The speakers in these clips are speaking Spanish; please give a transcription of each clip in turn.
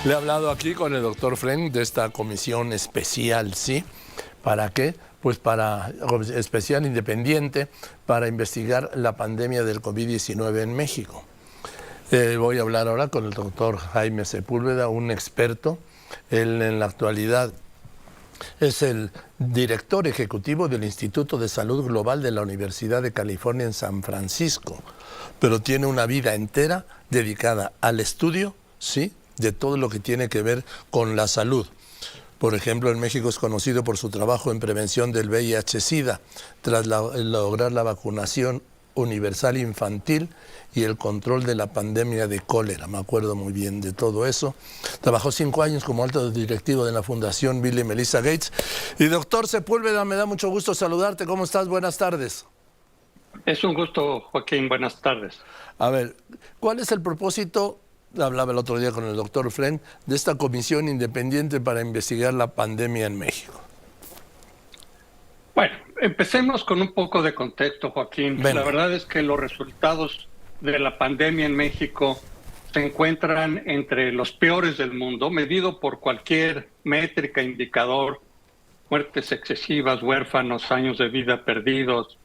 Le he hablado aquí con el doctor Fren de esta comisión especial, ¿sí? ¿Para qué? Pues para especial independiente para investigar la pandemia del COVID-19 en México. Voy a hablar ahora con el doctor Jaime Sepúlveda, un experto. Él en la actualidad es el director ejecutivo del Instituto de Salud Global de la Universidad de California en San Francisco, pero tiene una vida entera dedicada al estudio, ¿sí?, de todo lo que tiene que ver con la salud. Por ejemplo, en México es conocido por su trabajo en prevención del VIH-Sida, tras lograr la vacunación universal infantil y el control de la pandemia de cólera. Me acuerdo muy bien de todo eso. Trabajó 5 años como alto directivo de la Fundación Bill y Melinda Gates. Y doctor Sepúlveda, me da mucho gusto saludarte. ¿Cómo estás? Buenas tardes. Es un gusto, Joaquín. Buenas tardes. A ver, ¿cuál es el propósito? Hablaba el otro día con el doctor Fren de esta comisión independiente para investigar la pandemia en México. Bueno, empecemos con un poco de contexto, Joaquín. Venga. La verdad es que los resultados de la pandemia en México se encuentran entre los peores del mundo, medido por cualquier métrica, indicador: muertes excesivas, huérfanos, años de vida perdidos,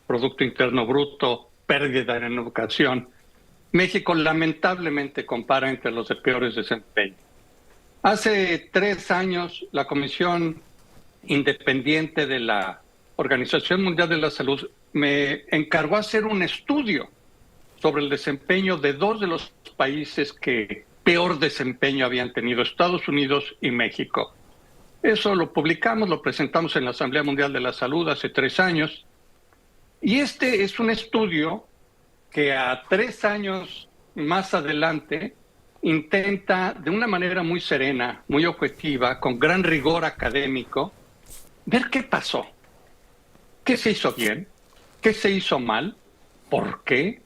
Producto Interno Bruto, pérdida en educación. México lamentablemente compara entre los de peores desempeños. Hace 3 años, la Comisión Independiente de la Organización Mundial de la Salud me encargó hacer un estudio sobre el desempeño de 2 de los países que peor desempeño habían tenido, Estados Unidos y México. Eso lo publicamos, lo presentamos en la Asamblea Mundial de la Salud hace 3 años. Y este es un estudio que a 3 años más adelante intenta de una manera muy serena, muy objetiva, con gran rigor académico, ver qué pasó, qué se hizo bien, qué se hizo mal, por qué,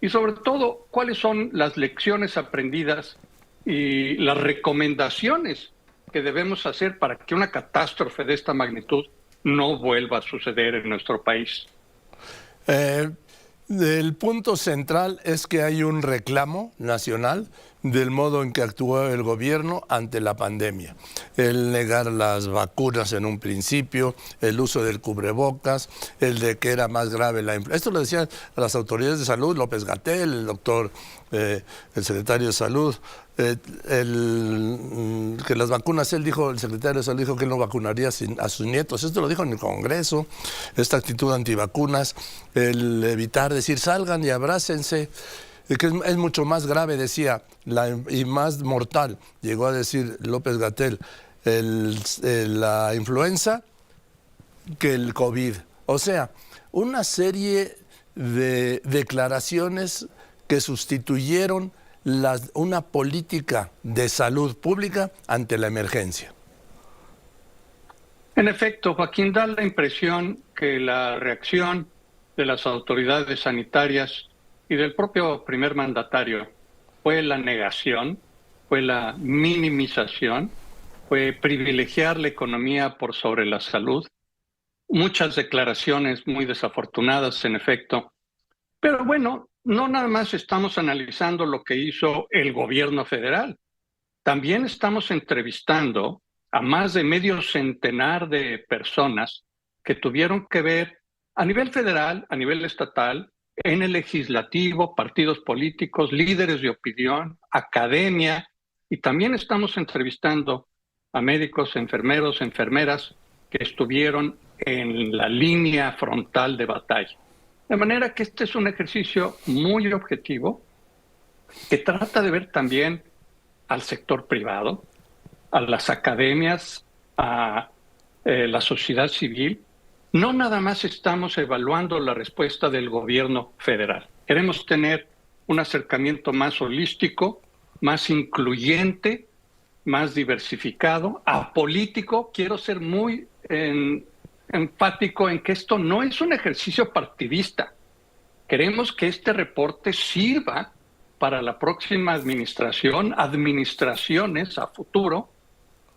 y sobre todo cuáles son las lecciones aprendidas y las recomendaciones que debemos hacer para que una catástrofe de esta magnitud no vuelva a suceder en nuestro país. El punto central es que hay un reclamo nacional del modo en que actuó el gobierno ante la pandemia. El negar las vacunas en un principio, el uso del cubrebocas, el de que era más grave la influenza. Esto lo decían las autoridades de salud, López-Gatell, el doctor, el secretario de salud, que las vacunas, el secretario de salud dijo que él no vacunaría a sus nietos. Esto lo dijo en el Congreso, esta actitud antivacunas, el evitar decir salgan y abrácense, que es mucho más grave, decía, y más mortal, llegó a decir López-Gatell, la influenza que el COVID. O sea, una serie de declaraciones que sustituyeron una política de salud pública ante la emergencia. En efecto, Joaquín, da la impresión que la reacción de las autoridades sanitarias y del propio primer mandatario fue la negación, fue la minimización, fue privilegiar la economía por sobre la salud. Muchas declaraciones muy desafortunadas, en efecto. Pero bueno, no nada más estamos analizando lo que hizo el gobierno federal. También estamos entrevistando a más de medio centenar de personas que tuvieron que ver a nivel federal, a nivel estatal, en el legislativo, partidos políticos, líderes de opinión, academia, y también estamos entrevistando a médicos, enfermeros, enfermeras que estuvieron en la línea frontal de batalla. De manera que este es un ejercicio muy objetivo que trata de ver también al sector privado, a las academias, a la sociedad civil. No nada más estamos evaluando la respuesta del gobierno federal. Queremos tener un acercamiento más holístico, más incluyente, más diversificado, apolítico. Quiero ser muy enfático en que esto no es un ejercicio partidista. Queremos que este reporte sirva para la próxima administración, administraciones a futuro,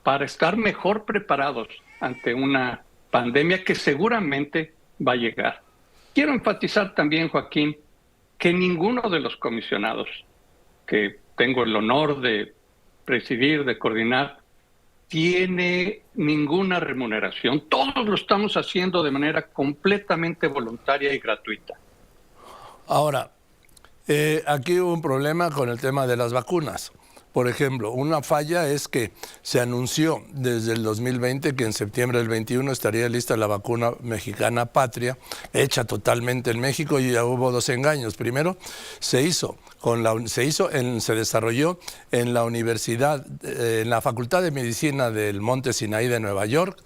para estar mejor preparados ante una pandemia que seguramente va a llegar. Quiero enfatizar también, Joaquín, que ninguno de los comisionados que tengo el honor de presidir, de coordinar, tiene ninguna remuneración. Todos lo estamos haciendo de manera completamente voluntaria y gratuita. Ahora, aquí hubo un problema con el tema de las vacunas. Por ejemplo, una falla es que se anunció desde el 2020 que en septiembre del 21 estaría lista la vacuna mexicana Patria, hecha totalmente en México, y ya hubo dos engaños. Primero, se desarrolló en la universidad, en la Facultad de Medicina del Monte Sinaí de Nueva York.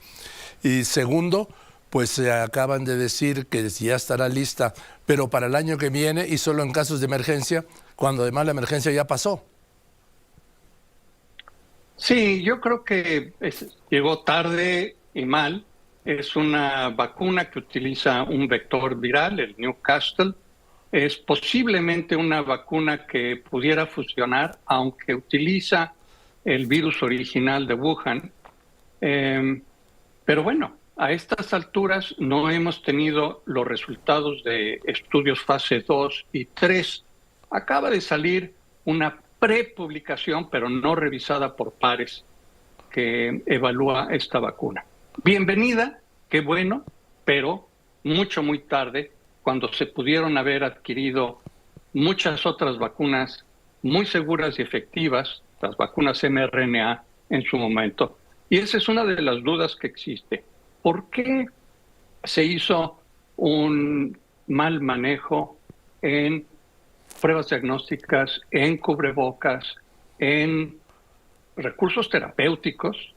Y segundo, pues se acaban de decir que ya estará lista, pero para el año que viene y solo en casos de emergencia, cuando además la emergencia ya pasó. Sí, yo creo que llegó tarde y mal. Es una vacuna que utiliza un vector viral, el Newcastle. Es posiblemente una vacuna que pudiera funcionar, aunque utiliza el virus original de Wuhan. Pero bueno, a estas alturas no hemos tenido los resultados de estudios fase 2 y 3. Acaba de salir una prepublicación, pero no revisada por pares, que evalúa esta vacuna. Bienvenida, qué bueno, pero muy tarde, cuando se pudieron haber adquirido muchas otras vacunas muy seguras y efectivas, las vacunas mRNA en su momento. Y esa es una de las dudas que existe. ¿Por qué se hizo un mal manejo en pruebas diagnósticas, en cubrebocas, en recursos terapéuticos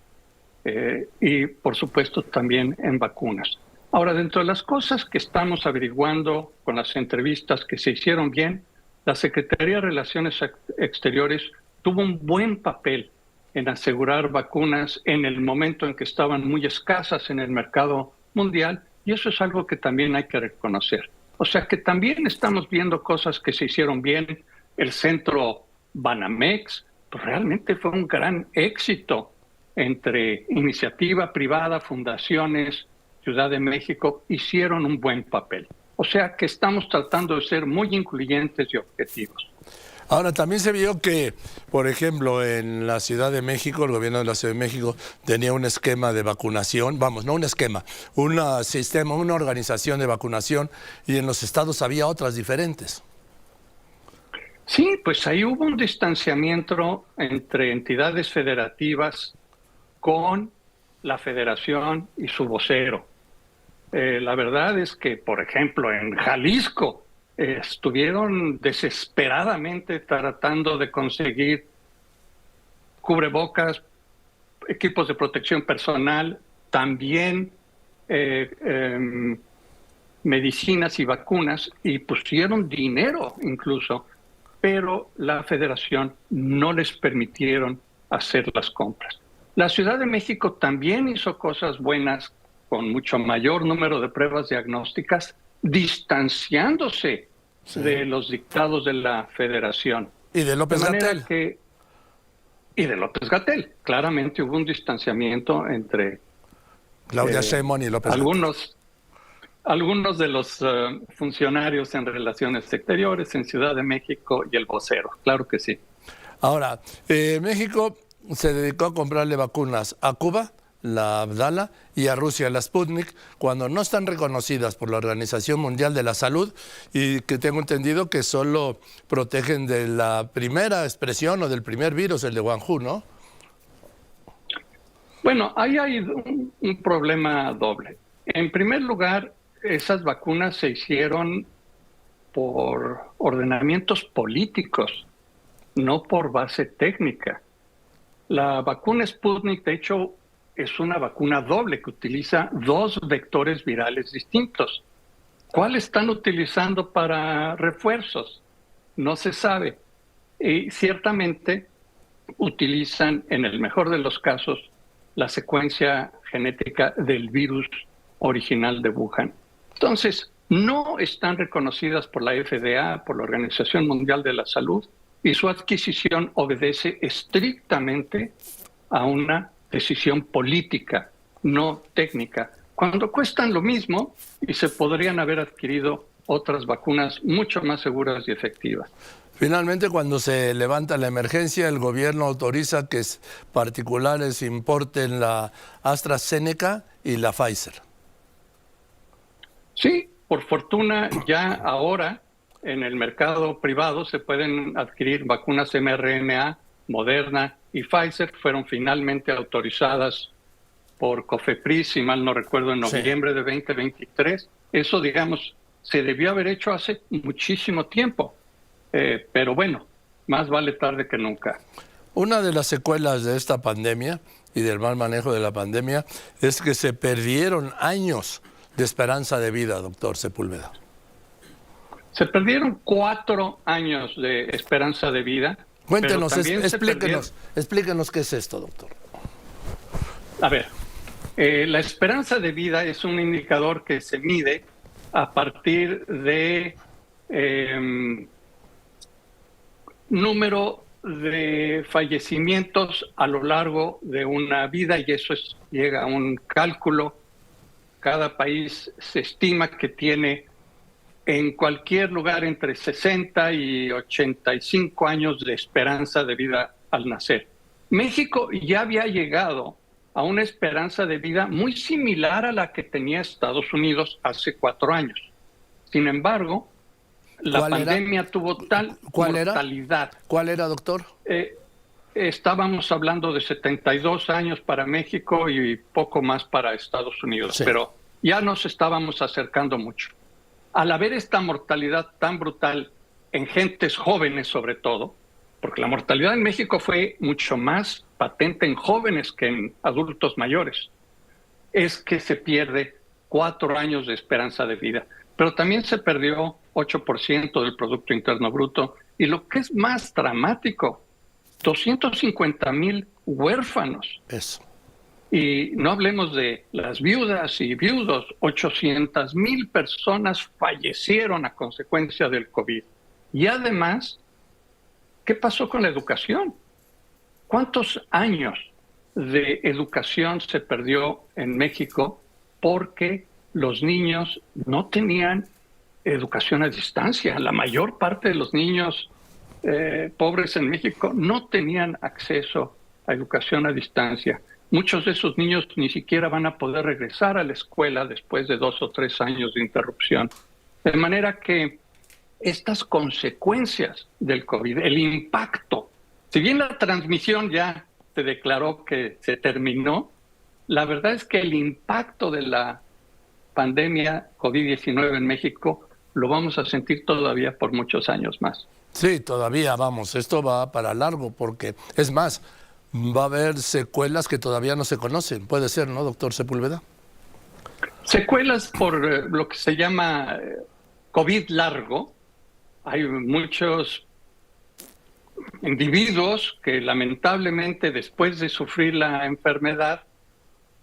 y, por supuesto, también en vacunas? Ahora, dentro de las cosas que estamos averiguando con las entrevistas que se hicieron bien, la Secretaría de Relaciones Exteriores tuvo un buen papel en asegurar vacunas en el momento en que estaban muy escasas en el mercado mundial, y eso es algo que también hay que reconocer. O sea que también estamos viendo cosas que se hicieron bien. El centro Banamex, pues realmente fue un gran éxito entre iniciativa privada, fundaciones, Ciudad de México, hicieron un buen papel. O sea que estamos tratando de ser muy incluyentes y objetivos. Ahora, también se vio que, por ejemplo, en la Ciudad de México, el gobierno de la Ciudad de México tenía un esquema de vacunación, no un esquema, una organización de vacunación, y en los estados había otras diferentes. Sí, pues ahí hubo un distanciamiento entre entidades federativas con la federación y su vocero. La verdad es que, por ejemplo, en Jalisco, estuvieron desesperadamente tratando de conseguir cubrebocas, equipos de protección personal, también medicinas y vacunas, y pusieron dinero incluso, pero la federación no les permitieron hacer las compras. La Ciudad de México también hizo cosas buenas con mucho mayor número de pruebas diagnósticas, distanciándose de los dictados de la federación. Y de López-Gatell. Y de López-Gatell. Claramente hubo un distanciamiento entre Claudia Sheinbaum y López-Gatell. Algunos de los funcionarios en relaciones exteriores en Ciudad de México y el vocero. Claro que sí. Ahora, México se dedicó a comprarle vacunas a Cuba, la Abdala, y a Rusia, la Sputnik, cuando no están reconocidas por la Organización Mundial de la Salud, y que tengo entendido que solo protegen de la primera expresión o del primer virus, el de Wuhan, ¿no? Bueno, ahí hay un problema doble. En primer lugar, esas vacunas se hicieron por ordenamientos políticos, no por base técnica. La vacuna Sputnik, de hecho, es una vacuna doble que utiliza dos vectores virales distintos. ¿Cuál están utilizando para refuerzos? No se sabe. Y ciertamente utilizan, en el mejor de los casos, la secuencia genética del virus original de Wuhan. Entonces, no están reconocidas por la FDA, por la Organización Mundial de la Salud, y su adquisición obedece estrictamente a una decisión política, no técnica, cuando cuestan lo mismo y se podrían haber adquirido otras vacunas mucho más seguras y efectivas. Finalmente, cuando se levanta la emergencia, el gobierno autoriza que particulares importen la AstraZeneca y la Pfizer. Sí, por fortuna ya ahora en el mercado privado se pueden adquirir vacunas mRNA, Moderna y Pfizer. Fueron finalmente autorizadas por COFEPRIS, si mal no recuerdo, en noviembre de 2023. Eso, digamos, se debió haber hecho hace muchísimo tiempo. Pero bueno, más vale tarde que nunca. Una de las secuelas de esta pandemia y del mal manejo de la pandemia es que se perdieron años de esperanza de vida, doctor Sepúlveda. Se perdieron 4 años de esperanza de vida. Cuéntenos, explíquenos qué es esto, doctor. A ver, la esperanza de vida es un indicador que se mide a partir de número de fallecimientos a lo largo de una vida, y eso llega a un cálculo. Cada país se estima que tiene en cualquier lugar entre 60 y 85 años de esperanza de vida al nacer. México ya había llegado a una esperanza de vida muy similar a la que tenía Estados Unidos hace 4 años. Sin embargo, la pandemia tuvo tal mortalidad. ¿Cuál era, doctor? Estábamos hablando de 72 años para México y poco más para Estados Unidos, sí. Pero ya nos estábamos acercando mucho. Al haber esta mortalidad tan brutal en gentes jóvenes sobre todo, porque la mortalidad en México fue mucho más patente en jóvenes que en adultos mayores, es que se pierde 4 años de esperanza de vida. Pero también se perdió 8% del Producto Interno Bruto. Y lo que es más dramático, 250,000 huérfanos. Eso. Y no hablemos de las viudas y viudos, 800,000 personas fallecieron a consecuencia del COVID. Y además, ¿qué pasó con la educación? ¿Cuántos años de educación se perdió en México porque los niños no tenían educación a distancia? La mayor parte de los niños pobres en México no tenían acceso a educación a distancia. Muchos de esos niños ni siquiera van a poder regresar a la escuela después de 2 o 3 años de interrupción. De manera que estas consecuencias del COVID, el impacto, si bien la transmisión ya se declaró que se terminó, la verdad es que el impacto de la pandemia COVID-19 en México lo vamos a sentir todavía por muchos años más. Sí, todavía vamos, esto va para largo porque, es más, va a haber secuelas que todavía no se conocen. Puede ser, ¿no, doctor Sepúlveda? Secuelas por lo que se llama COVID largo. Hay muchos individuos que lamentablemente después de sufrir la enfermedad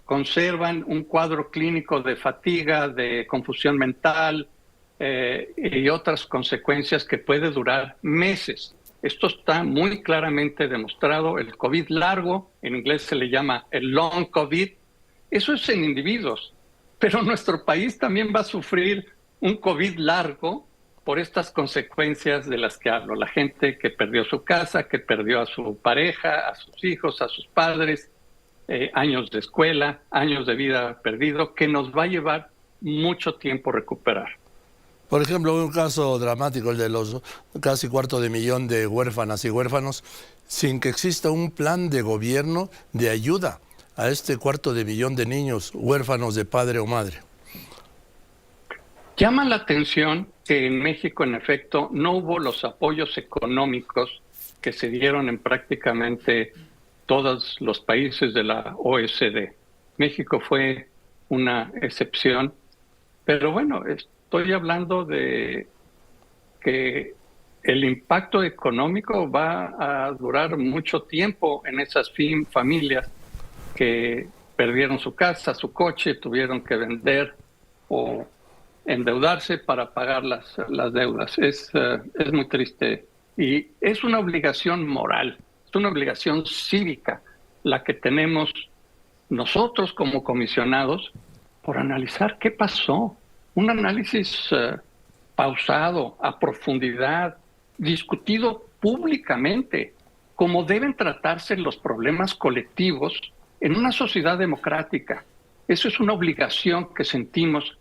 conservan un cuadro clínico de fatiga, de confusión mental y otras consecuencias que puede durar meses. Esto está muy claramente demostrado. El COVID largo, en inglés se le llama el long COVID, eso es en individuos. Pero nuestro país también va a sufrir un COVID largo por estas consecuencias de las que hablo. La gente que perdió su casa, que perdió a su pareja, a sus hijos, a sus padres, años de escuela, años de vida perdido, que nos va a llevar mucho tiempo recuperar. Por ejemplo, un caso dramático, el de los casi 250,000 de huérfanas y huérfanos, sin que exista un plan de gobierno de ayuda a este 250,000 de niños huérfanos de padre o madre. Llama la atención que en México, en efecto, no hubo los apoyos económicos que se dieron en prácticamente todos los países de la OECD. México fue una excepción, pero bueno, estoy hablando de que el impacto económico va a durar mucho tiempo en esas familias que perdieron su casa, su coche, tuvieron que vender o endeudarse para pagar las deudas. Es muy triste y es una obligación moral, es una obligación cívica la que tenemos nosotros como comisionados por analizar qué pasó. Un análisis pausado, a profundidad, discutido públicamente, como deben tratarse los problemas colectivos en una sociedad democrática. Eso es una obligación que sentimos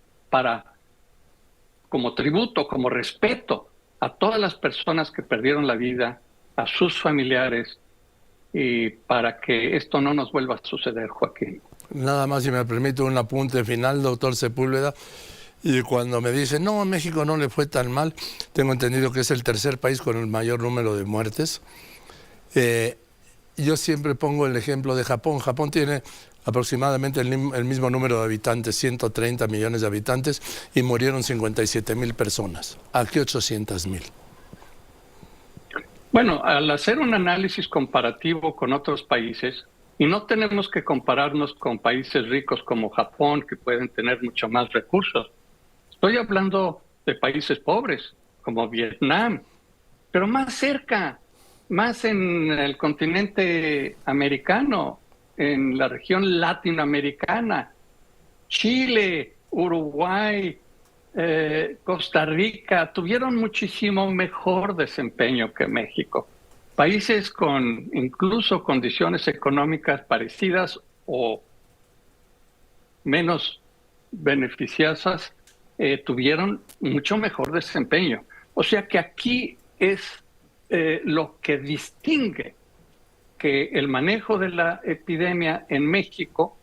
como tributo, como respeto a todas las personas que perdieron la vida, a sus familiares, y para que esto no nos vuelva a suceder, Joaquín. Nada más, si me permite un apunte final, doctor Sepúlveda. Y cuando me dicen, no, a México no le fue tan mal, tengo entendido que es el tercer país con el mayor número de muertes. Yo siempre pongo el ejemplo de Japón. Japón tiene aproximadamente el mismo número de habitantes, 130 millones de habitantes, y murieron 57,000 personas. Aquí 800,000. Bueno, al hacer un análisis comparativo con otros países, y no tenemos que compararnos con países ricos como Japón, que pueden tener mucho más recursos. Estoy hablando de países pobres, como Vietnam, pero más cerca, más en el continente americano, en la región latinoamericana, Chile, Uruguay, Costa Rica, tuvieron muchísimo mejor desempeño que México. Países con incluso condiciones económicas parecidas o menos beneficiosas tuvieron mucho mejor desempeño. O sea que aquí es lo que distingue que el manejo de la epidemia en México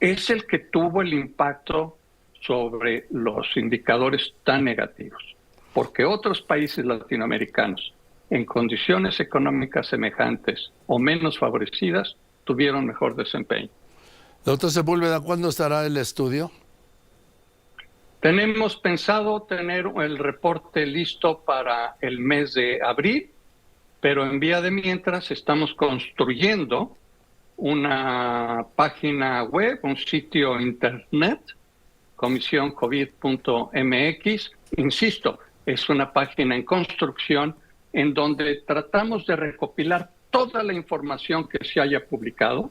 es el que tuvo el impacto sobre los indicadores tan negativos, porque otros países latinoamericanos en condiciones económicas semejantes o menos favorecidas tuvieron mejor desempeño. Doctor Sepúlveda, ¿cuándo estará el estudio? Tenemos pensado tener el reporte listo para el mes de abril, pero en vía de mientras estamos construyendo una página web, un sitio internet, comisioncovid.mx. Insisto, es una página en construcción en donde tratamos de recopilar toda la información que se haya publicado.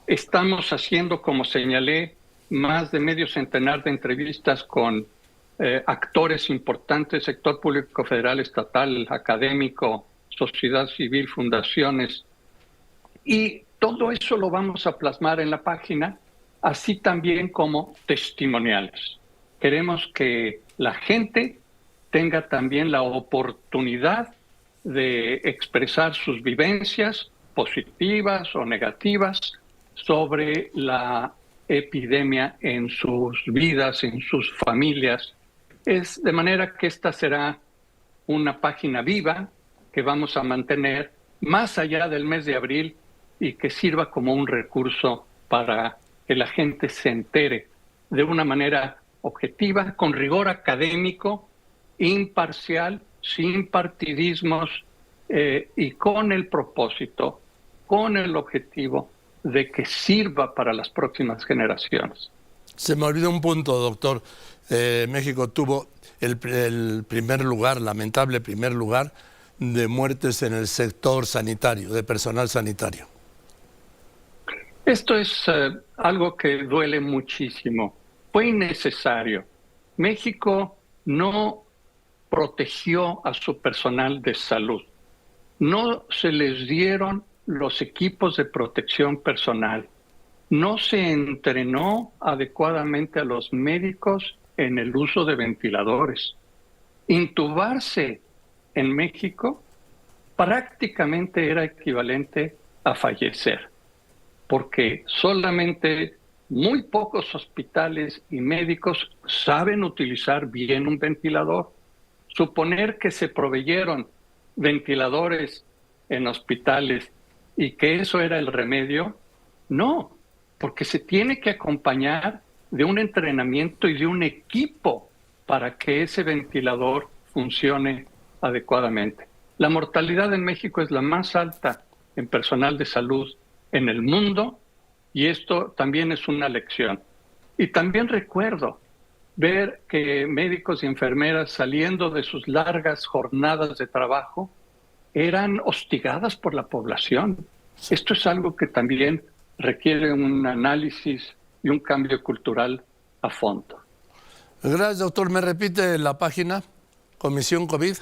Estamos haciendo, como señalé, más de medio centenar de entrevistas con actores importantes, sector público federal, estatal, académico, sociedad civil, fundaciones. Y todo eso lo vamos a plasmar en la página, así también como testimoniales. Queremos que la gente tenga también la oportunidad de expresar sus vivencias positivas o negativas sobre la epidemia en sus vidas, en sus familias. Es de manera que esta será una página viva que vamos a mantener más allá del mes de abril y que sirva como un recurso para que la gente se entere de una manera objetiva, con rigor académico, imparcial, sin partidismos y con el propósito, con el objetivo de que sirva para las próximas generaciones. Se me olvidó un punto, doctor. México tuvo el primer lugar, lamentable primer lugar, de muertes en el sector sanitario, de personal sanitario. Esto es algo que duele muchísimo. Fue innecesario. México no protegió a su personal de salud. No se les dieron los equipos de protección personal. No se entrenó adecuadamente a los médicos en el uso de ventiladores. Intubarse en México prácticamente era equivalente a fallecer, porque solamente muy pocos hospitales y médicos saben utilizar bien un ventilador. Suponer que se proveyeron ventiladores en hospitales y que eso era el remedio, no, porque se tiene que acompañar de un entrenamiento y de un equipo para que ese ventilador funcione adecuadamente. La mortalidad en México es la más alta en personal de salud en el mundo y esto también es una lección. Y también recuerdo ver que médicos y enfermeras saliendo de sus largas jornadas de trabajo eran hostigadas por la población. Esto es algo que también requiere un análisis y un cambio cultural a fondo. Gracias, doctor. ¿Me repite la página? Comisión COVID.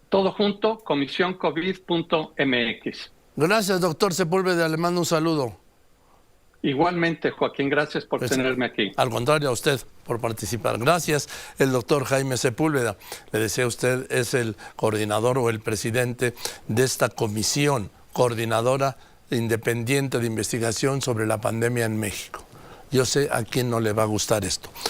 Todo junto, comisioncovid.mx. Gracias, doctor Sepúlveda, le mando un saludo. Igualmente, Joaquín, gracias por tenerme aquí. Al contrario, a usted por participar. Gracias, el doctor Jaime Sepúlveda. Le decía a usted, es el coordinador o el presidente de esta comisión coordinadora independiente de investigación sobre la pandemia en México. Yo sé a quién no le va a gustar esto.